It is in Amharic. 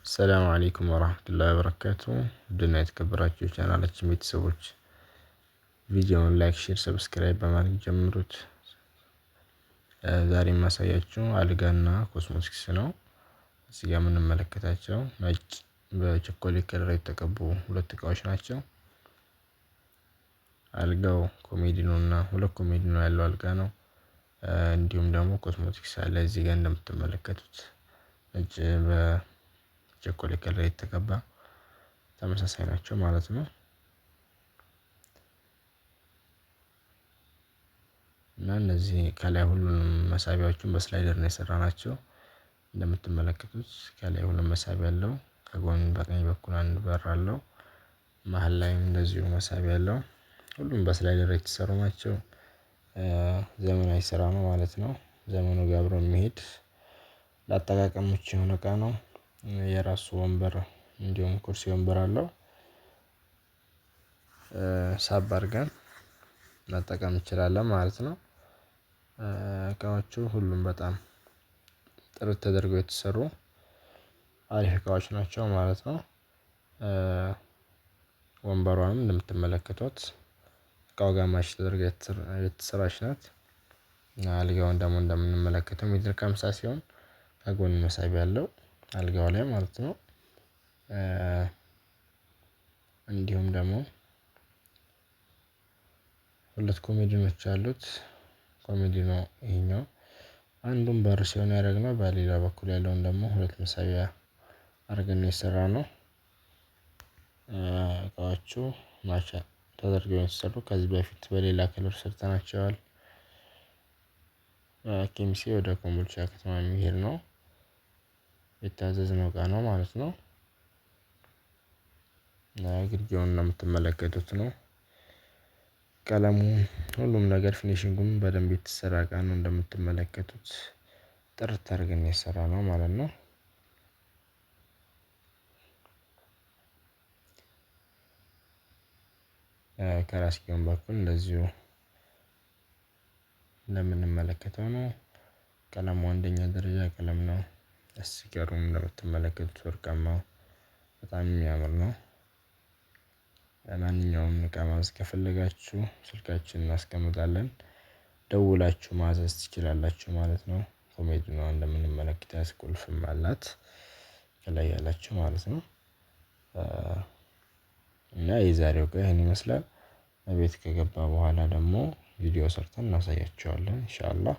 ሰላም አለይኩም ወራህመቱላሂ ወበረካቱ ውድና የተከበራችሁ የቻናላችን ቤተሰቦች ቪዲዮውን ላይክ፣ ሼር፣ ሰብስክራይብ በማድረግ ጀምሩት። ዛሬ የማሳያችሁ አልጋና ኮስሞቲክስ ነው። እዚህ ጋር የምንመለከታቸው ነጭ በቸኮሌት ከለር የተቀቡ ሁለት እቃዎች ናቸው። አልጋው ኮሜዲኖ እና ሁለት ኮሜዲኖ ያለው አልጋ ነው። እንዲሁም ደግሞ ኮስሞቲክስ አለ እዚህ ጋር እንደምትመለከቱት ነጭ በቸኮሌት ከለር የተቀባ ተመሳሳይ ናቸው ማለት ነው። እና እነዚህ ከላይ ሁሉንም መሳቢያዎቹን በስላይደር ነው የሰራናቸው። እንደምትመለከቱት ከላይ ሁሉም መሳቢያ አለው። ከጎን በቀኝ በኩል አንድ በር አለው። መሃል ላይም እንደዚሁ መሳቢያ አለው። ሁሉም በስላይደር የተሰሩ ናቸው። ዘመናዊ ስራ ነው ማለት ነው። ዘመኑ ጋር አብሮ የሚሄድ ለአጠቃቀም ምቹ የሆነ እቃ ነው። የራሱ ወንበር እንዲሁም ኩርሲ ወንበር አለው። ሳብ አድርገን መጠቀም እንችላለን ማለት ነው። እቃዎቹ ሁሉም በጣም ጥርት ተደርገው የተሰሩ አሪፍ እቃዎች ናቸው ማለት ነው። ወንበሯንም እንደምትመለከቷት እቃው ጋር ማች ተደርጋ የተሰራች ናት። አልጋውን ደግሞ እንደምንመለከተው ሜትር ከሃምሳ ሲሆን ከጎን መሳቢያ አለው አልጋው ላይ ማለት ነው። እንዲሁም ደግሞ ሁለት ኮሜዲኖች አሉት። ኮሜዲኖ ይሄኛው አንዱን በር ሲሆን ያደረግነው በሌላ በኩል ያለውን ደግሞ ሁለት መሳቢያ አድርገን የሰራነው። እቃዎቹ ማች ተደርገው የተሰሩ ከዚህ በፊት በሌላ ከለር ሰርተናቸዋል። ኬሚሴ ወደ ኮምቦልቻ ከተማ የሚሄድ ነው። የታዘዝነው እቃ ነው ማለት ነው። ግርጌውን እንደምትመለከቱት ነው። ቀለሙ ሁሉም ነገር ፊኒሺንጉም በደንብ የተሰራ እቃ ነው። እንደምትመለከቱት ጥርት አድርገን የሰራነው ማለት ነው። ከራስጌውም በኩል እንደዚሁ እንደምንመለከተው ነው። ቀለሙ አንደኛ ደረጃ ቀለም ነው። ስቲከሩም እንደምትመለከቱት ወርቃማው በጣም የሚያምር ነው። ለማንኛውም እቃ ማዘዝ ከፈለጋችሁ ስልካችንን እናስቀምጣለን ደውላችሁ ማዘዝ ትችላላችሁ ማለት ነው። ኮሜዲኖዋ እንደምንመለከታት ቁልፍም አላት ከላይ ያለችው ማለት ነው። እና የዛሬው እቃ ይሄን ይመስላል። እቤት ከገባ በኋላ ደግሞ ቪዲዮ ሰርተን እናሳያችኋለን ኢንሻአላህ።